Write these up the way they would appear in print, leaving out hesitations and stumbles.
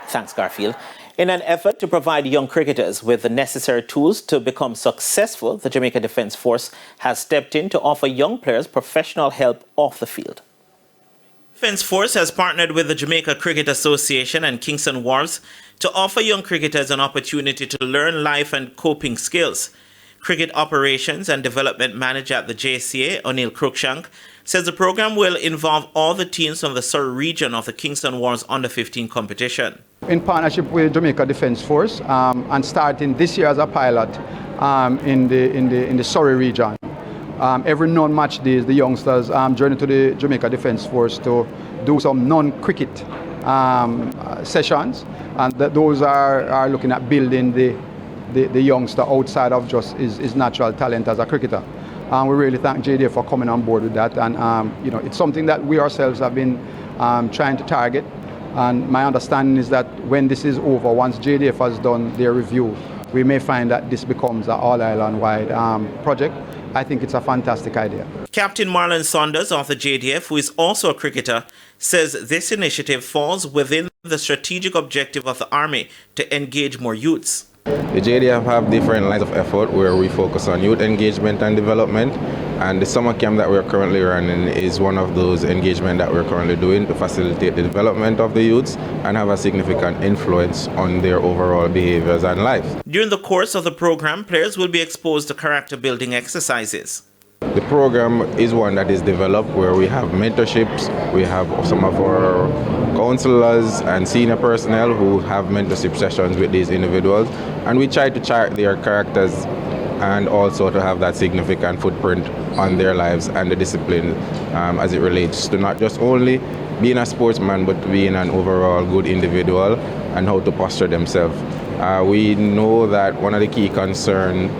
Thanks, Garfield. In an effort to provide young cricketers with the necessary tools to become successful, the Jamaica Defence Force has stepped in to offer young players professional help off the field. Defence Force has partnered with the Jamaica Cricket Association and Kingston Wharves to offer young cricketers an opportunity to learn life and coping skills. Cricket Operations and Development Manager at the JCA, O'Neill Cruikshank, says the program will involve all the teams from the Surrey region of the Kingston Wharves Under-15 competition. In partnership with Jamaica Defence Force and starting this year as a pilot in the Surrey region. Every non-match days, the youngsters journey to the Jamaica Defence Force to do some non-cricket sessions, and those are looking at building the youngster outside of just his natural talent as a cricketer. We really thank JDF for coming on board with that, and it's something that we ourselves have been trying to target. And my understanding is that when this is over, once JDF has done their review, we may find that this becomes an all-island-wide project. I think it's a fantastic idea. Captain Marlon Saunders of the JDF, who is also a cricketer, says this initiative falls within the strategic objective of the Army to engage more youths. The JDF have different lines of effort where we focus on youth engagement and development, and the summer camp that we're currently running is one of those engagement that we're currently doing to facilitate the development of the youths and have a significant influence on their overall behaviors and life. During the course of the program, players will be exposed to character building exercises. The program is one that is developed where we have mentorships, we have some of our counselors and senior personnel who have mentorship sessions with these individuals, and we try to chart their characters and also to have that significant footprint on their lives and the discipline as it relates to not just only being a sportsman but being an overall good individual and how to posture themselves. We know that one of the key concerns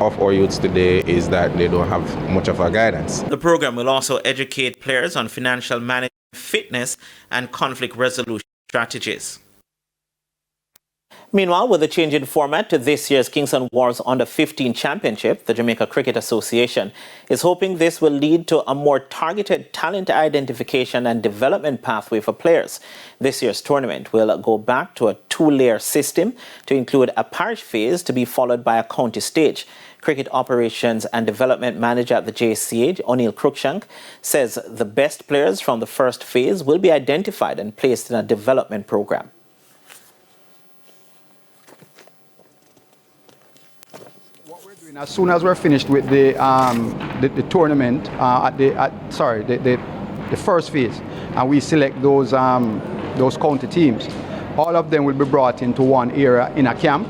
of our youths today is that they don't have much of a guidance. The program will also educate players on financial management, fitness and conflict resolution strategies. Meanwhile, with the change in format to this year's Kingston Wharves Under-15 Championship, the Jamaica Cricket Association is hoping this will lead to a more targeted talent identification and development pathway for players. This year's tournament will go back to a two-layer system to include a parish phase to be followed by a county stage. Cricket Operations and Development Manager at the JCA, O'Neill Cruikshank, says the best players from the first phase will be identified and placed in a development program. As soon as we're finished with the tournament the first phase, and we select those county teams, all of them will be brought into one area in a camp,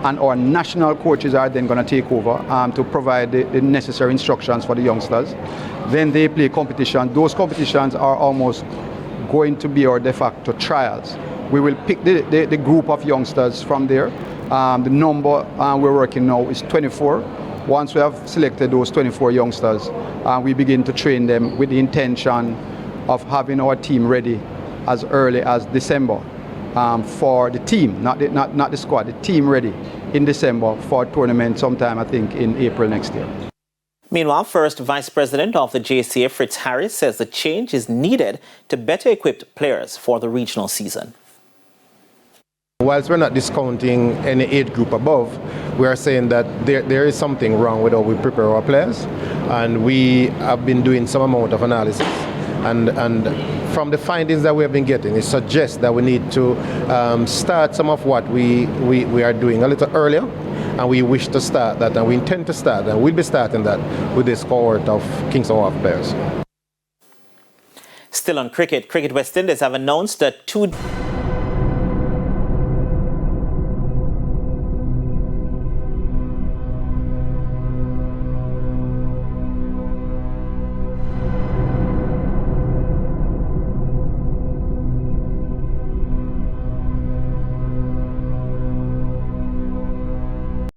and our national coaches are then going to take over to provide the necessary instructions for the youngsters. Then they play competition. Those competitions are almost going to be our de facto trials. We will pick the group of youngsters from there. The number we're working now is 24. Once we have selected those 24 youngsters, we begin to train them with the intention of having our team ready as early as December for the team, not the squad, the team ready in December for a tournament sometime, I think, in April next year. Meanwhile, First Vice President of the JCA, Fritz Harris, says the change is needed to better equip players for the regional season. Whilst we're not discounting any age group above, we are saying that there is something wrong with how we prepare our players, and we have been doing some amount of analysis. And from the findings that we have been getting, it suggests that we need to start some of what we are doing a little earlier, and we wish to start that, and we intend to start, and we'll be starting that with this cohort of Kingston Wharves players. Still on cricket, Cricket West Indies have announced that 2